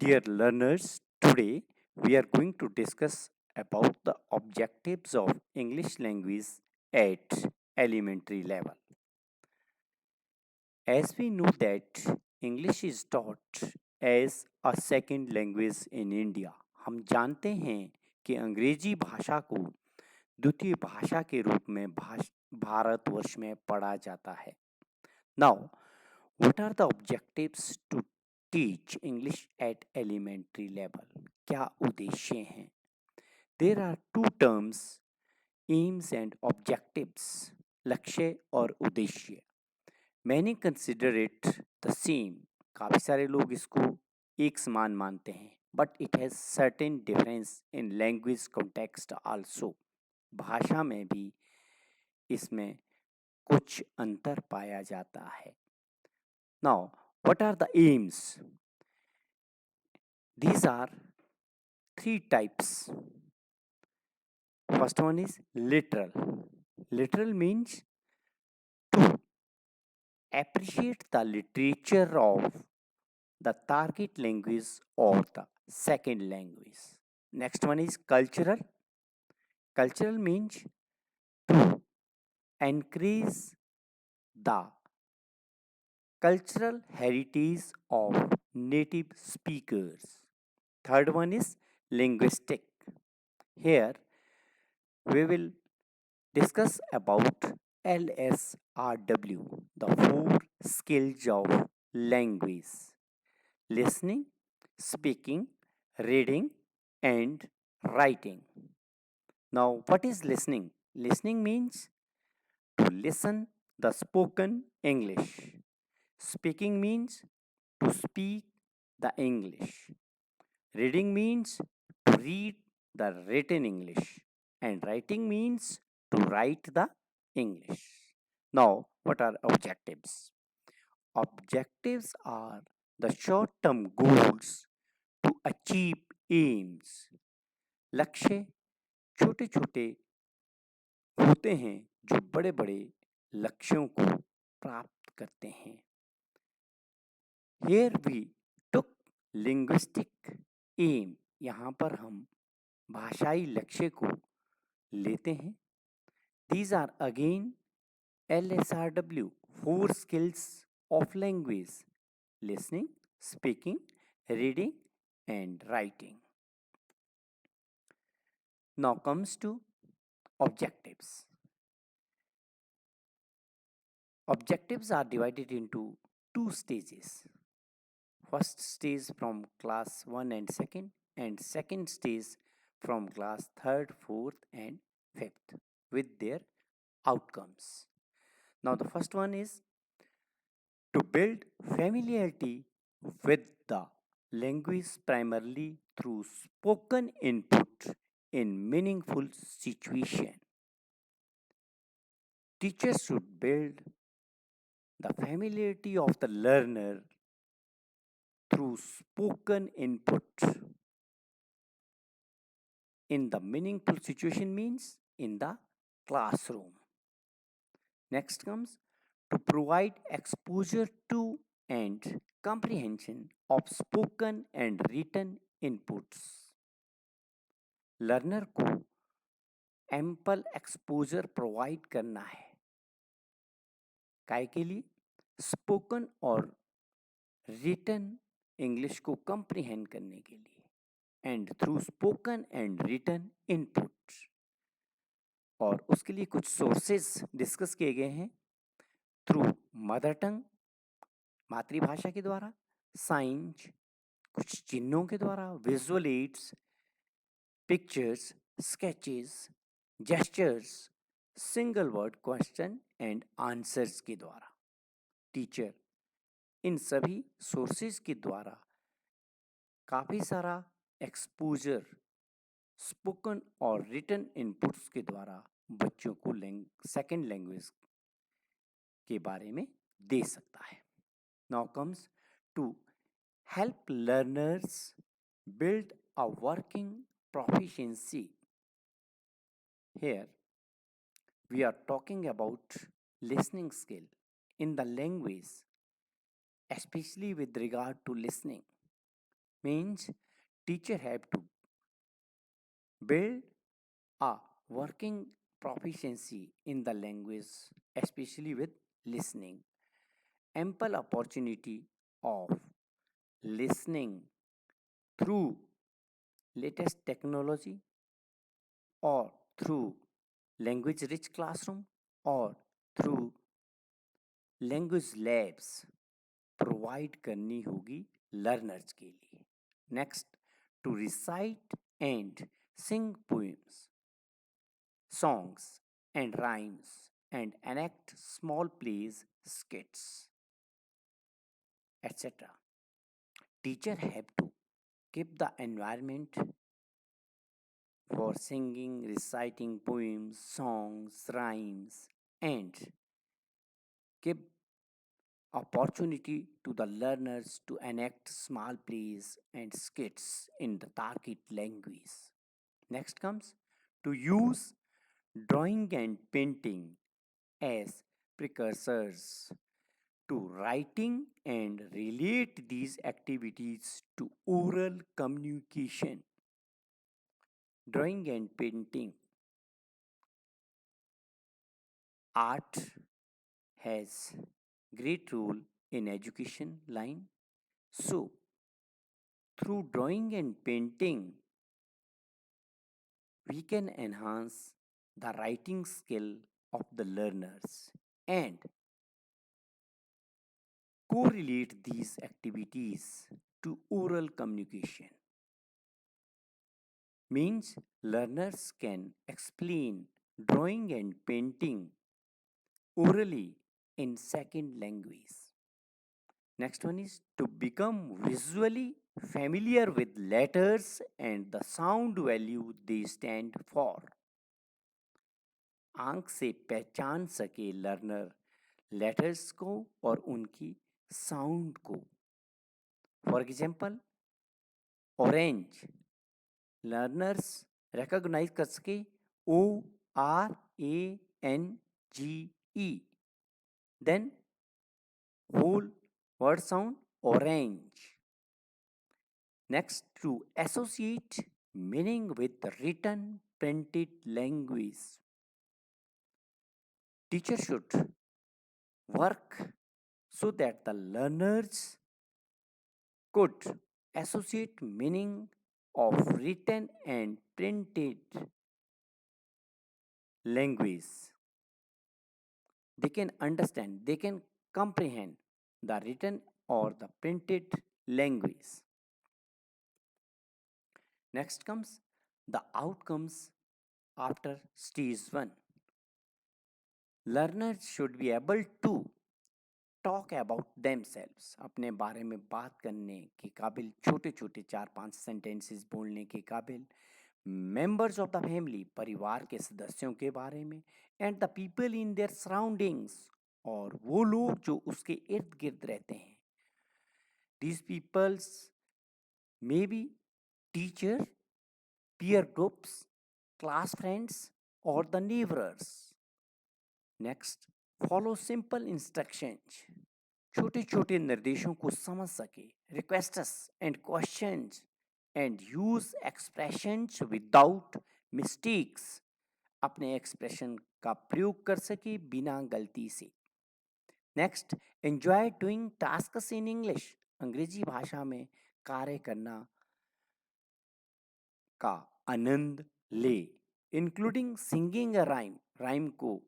Dear learners, today we are going to discuss about the objectives of English language at elementary level. As we know that English is taught as a second language in India, हम जानते हैं कि अंग्रेजी भाषा को द्वितीय भाषा के रूप में भारतवर्ष में पढ़ा जाता है. Now, what are the objectives to teach English at elementary level? क्या उद्देश्य हैं? There are two terms, aims and objectives. लक्ष्य और उद्देश्य. Many consider it the same. काफी सारे लोग इसको एक समान मानते हैं. But it has certain difference in language context also. भाषा में भी इसमें कुछ अंतर पाया जाता है. Now, what are the aims? These are three types. First one is literal. Literal means to appreciate the literature of the target language or the second language. Next one is cultural. Cultural means to encourage the cultural heritage of native speakers. Third one is linguistic. Here we will discuss about LSRW, the four skills of language: listening, speaking, reading, and writing. Now, what is listening? Listening means to listen the spoken English. Speaking means to speak the English. Reading means to read the written English. And writing means to write the English. Now, what are objectives? Objectives are the short term goals to achieve aims. लक्ष्य छोटे छोटे होते हैं जो बड़े बड़े लक्ष्यों को प्राप्त करते हैं. Here we took linguistic aim. यहाँ पर हम भाषाई लक्ष्य को लेते हैं. These are again LSRW, four skills of language: listening, speaking, reading, and writing. Now comes to objectives. Objectives are divided into two stages. First stage from class 1 and 2nd, and second stage from class 3rd, 4th, and 5th with their outcomes. Now, the first one is to build familiarity with the language primarily through spoken input in meaningful situation. Teachers should build the familiarity of the learner through spoken input in the meaningful situation means in the classroom. Next comes to provide exposure to and comprehension of spoken and written inputs. Learner को ample exposure provide करना है. काय के लिए? Spoken और written English को comprehend करने के लिए. And through spoken and written input. और उसके लिए कुछ सोर्सेस डिस्कस किए गए हैं. थ्रू मदर टंग, मातृभाषा के द्वारा, साइंस, कुछ चिन्हों के द्वारा, visual aids, pictures, sketches, gestures, single word question and answers के द्वारा. टीचर इन सभी सोर्सेज के द्वारा काफ़ी सारा एक्सपोजर स्पोकन और रिटन इनपुट्स के द्वारा बच्चों को सेकेंड लैंग्वेज के बारे में दे सकता है. Now comes to help learners build a working proficiency. Here we are talking about listening skill in the language, especially with regard to listening. means teacher have to build a working proficiency in the language, especially with listening. Ample opportunity of listening through latest technology or through language rich classroom or through language labs provide करनी होगी learners के लिए. Next, to recite and sing poems, songs and rhymes and enact small plays, skits, etc. Teacher have to keep the environment for singing, reciting poems, songs, rhymes, and give opportunity to the learners to enact small plays and skits in the target language. Next comes to use drawing and painting as precursors to writing and relate these activities to oral communication. Drawing and painting art has great role in education line. So through drawing and painting we can enhance the writing skill of the learners and correlate these activities to oral communication. Means learners can explain drawing and painting orally in second language. Next one is to become visually familiar with letters and the sound value they stand for. आंख से पहचान सके learner letters को और उनकी sound को. For example, orange learners recognise कर सके ORANGE. Then whole word sound orange. Next, to associate meaning with written printed language. Teacher should work so that the learners could associate meaning of written and printed language. They can understand, they can comprehend the written or the printed language. Next comes the outcomes after stage 1. Learners should be able to talk about them selves, अपने बारे में बात करने के काबिल, छोटे छोटे 4-5 sentences बोलने के काबिल. मेंबर्स ऑफ द फैमिली, परिवार के सदस्यों के बारे में. And the people in their surroundings, और वो लोग जो उसके इर्द गिर्द रहते हैं. These peoples may be teacher, peer groups, class friends और the neighbours. Next, follow simple instructions, छोटे छोटे निर्देशों को समझ सके. Requests and questions and use expressions without mistakes, अपने एक्सप्रेशन का प्रयोग कर सके बिना गलती से. Next, enjoy doing tasks in English, अंग्रेजी भाषा में कार्य करना का आनंद ले. इंक्लूडिंग सिंगिंग अ राइम, राइम को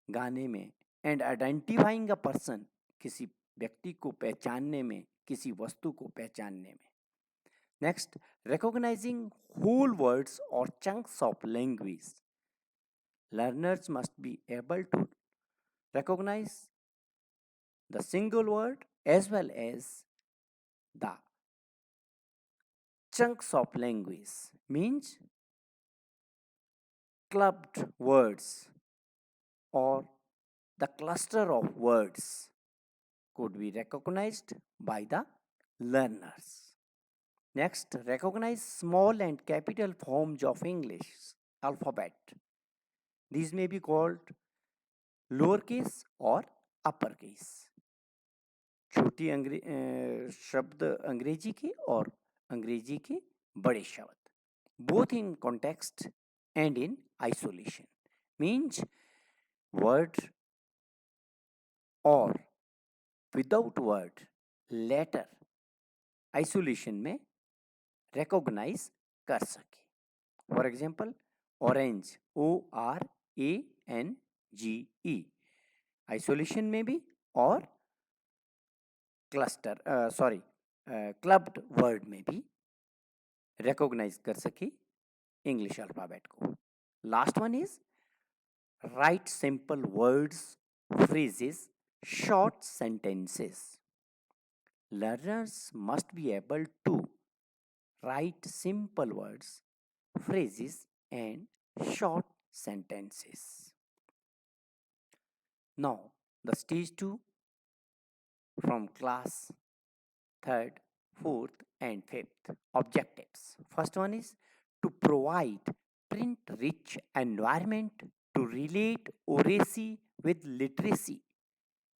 गाने में. एंड आइडेंटिफाइंग अ पर्सन, किसी व्यक्ति को पहचानने में, किसी वस्तु को पहचानने में. नेक्स्ट, रिकॉग्नाइजिंग होल वर्ड्स और chunks of language. Learners must be able to recognize the single word as well as the chunks of language. Means clubbed words or the cluster of words could be recognized by the learners. Next, recognize small and capital forms of English alphabet. These may be called lowercase or uppercase. छोटी शब्द अंग्रेजी के और अंग्रेजी के बड़े शब्द, both in context and in isolation. Means word or without word letter isolation में recognize कर सके. For example, orange, ORANGE isolation में भी और cluster clubbed word में भी recognize कर सके English alphabet को. Last one is write simple words, phrases, short sentences. Learners must be able to write simple words, phrases, and short sentences. Now, the stage 2 from class 3rd, 4th, and 5th objectives. First one is to provide print rich environment to relate oracy with literacy.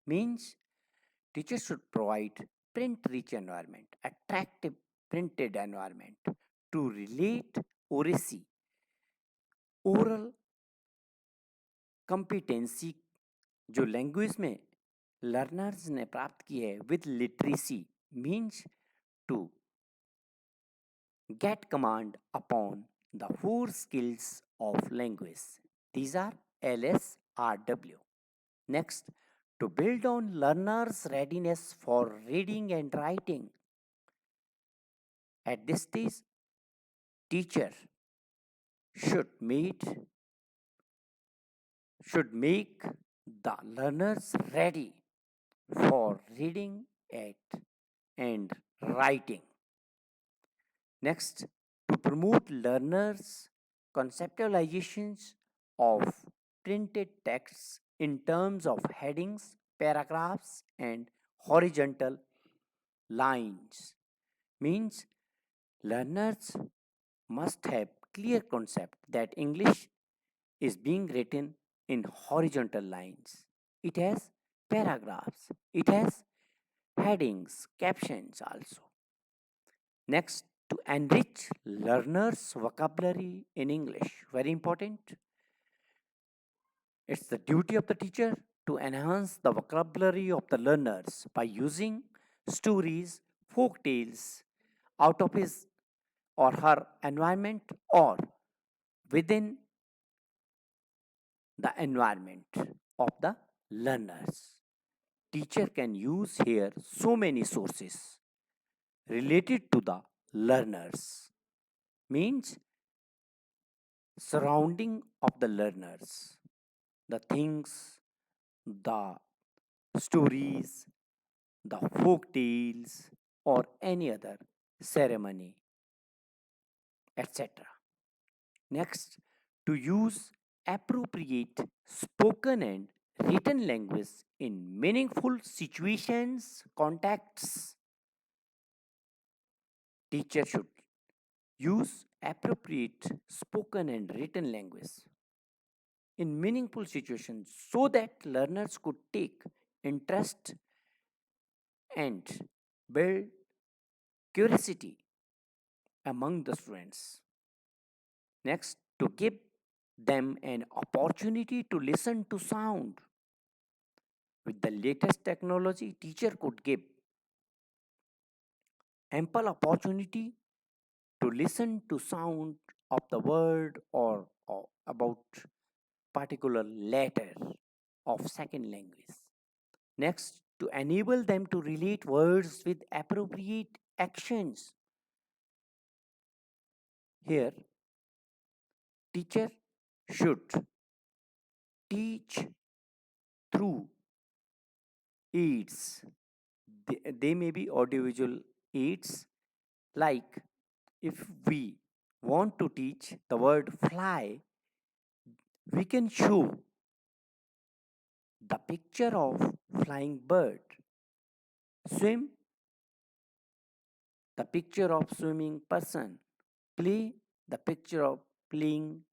Means teachers should provide print rich environment, attractive printed environment to relate oracy, oral competency जो language में learners ने प्राप्त की है with literacy means to get command upon the four skills of language. These are LSRW. Next, to build on learners' readiness for reading and writing. At this stage, teacher should make the learners ready for reading and writing. Next, to promote learners' conceptualizations of printed texts in terms of headings, paragraphs, and horizontal lines. Means learners must have clear concept that English is being written in horizontal lines. It has paragraphs, it has headings, captions also. Next, to enrich learners' vocabulary in English. Very important. It's the duty of the teacher to enhance the vocabulary of the learners by using stories, folk tales out of his or her environment or within the environment of the learners. Teacher can use here so many sources related to the learners. Means surrounding of the learners, the things, the stories, the folk tales, or any other ceremony, etc. Next, to use appropriate spoken and written language in meaningful situations, contexts. Teacher should use appropriate spoken and written language in meaningful situations so that learners could take interest and build curiosity among the students. Next, to give them an opportunity to listen to sound. With the latest technology, teacher could give ample opportunity to listen to sound of the word or about particular letter of second language. Next, to enable them to relate words with appropriate actions. Here, teacher should teach through aids. They may be audiovisual aids, like if we want to teach the word fly, we can show the picture of flying bird, swim, the picture of swimming person, play, the picture of playing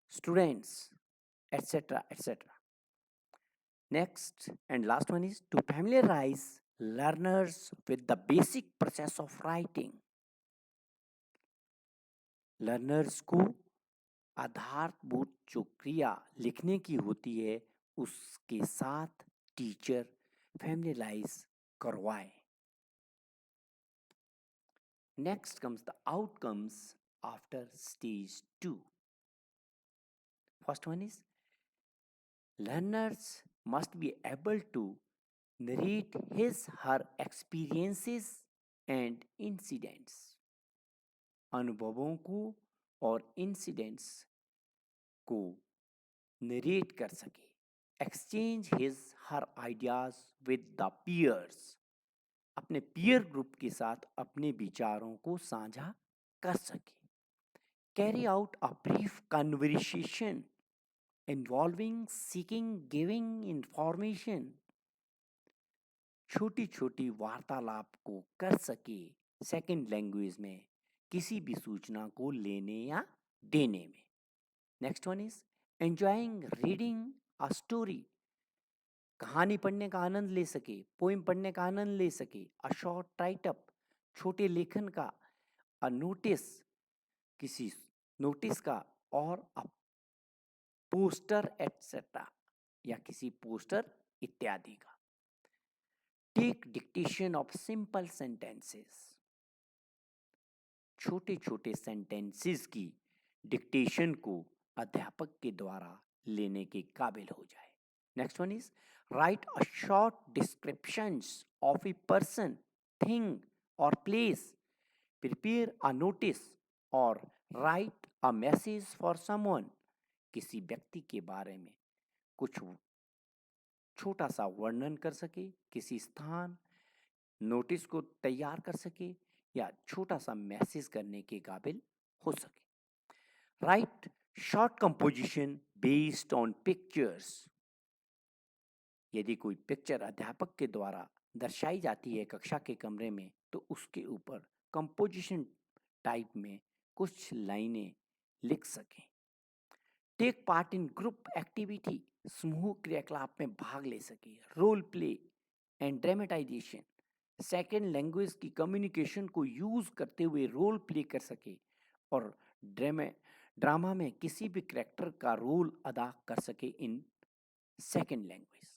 students, etc. etc. Next and last one is to familiarize learners with the basic process of writing. Learners को आधारभूत जो क्रिया लिखने की होती है उसके साथ टीचर फैमिलियराइज करवाए। Next comes the outcomes after stage 2। First one is learners must be able to narrate his her experiences and incidents। अनुभवों को और इंसिडेंट्स को नरेट कर सके। Exchange his her ideas with the peers. अपने पीयर ग्रुप के साथ अपने विचारों को साझा कर सके। Carry out a brief conversation involving seeking giving information. छोटी छोटी वार्तालाप को कर सके सेकेंड लैंग्वेज में किसी भी सूचना को लेने या देने में। Next one is enjoying reading a story. कहानी पढ़ने का आनंद ले सके, पोइम पढ़ने का आनंद ले सके। अ शॉर्ट राइटअप, छोटे लेखन का। अ नोटिस, किसी नोटिस का। और अ पोस्टर एटसेट्रा, या किसी पोस्टर इत्यादि का। Take dictation of simple sentences. छोटे छोटे सेंटेंसेस की डिक्टेशन को अध्यापक के द्वारा लेने के काबिल हो जाए। Next one is right a short descriptions of a person, thing और प्लेस। प्रिपेयर अ नोटिस और right a message for someone. किसी व्यक्ति के बारे में कुछ छोटा सा वर्णन कर सके, किसी स्थान नोटिस को तैयार कर सके या छोटा सा मैसेज करने के काबिल हो सके। Right short composition based on pictures. यदि कोई पिक्चर अध्यापक के द्वारा दर्शाई जाती है कक्षा के कमरे में तो उसके ऊपर कंपोजिशन टाइप में कुछ लाइनें लिख सकें। Take part in group activity. समूह क्रियाकलाप में भाग ले सके। Role play and dramatisation. Second language की कम्युनिकेशन को यूज करते हुए रोल प्ले कर सके और ड्रामा में किसी भी करेक्टर का रोल अदा कर सके in second language.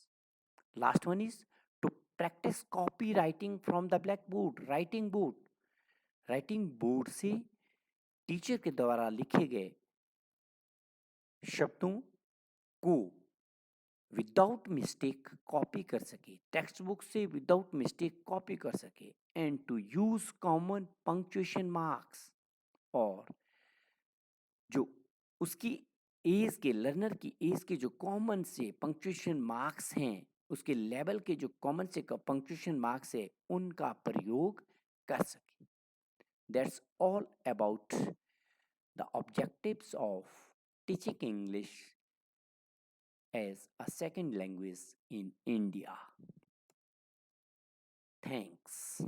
Last one is to practise copy writing from the blackboard. Writing board, writing board से टीचर के द्वारा लिखे गए शब्दों को विदाउट मिस्टेक कॉपी कर सके, टेक्स्ट बुक से विदाउट मिस्टेक कॉपी कर सके। And to use common punctuation marks. और जो उसकी एज के, लर्नर की एज के जो कॉमन से पंक्चुएशन मार्क्स हैं, उसके लेवल के जो कॉमन से पंक्चुएशन मार्क्स है उनका प्रयोग कर सके। That's all about the objectives of teaching English as a second language in India. Thanks.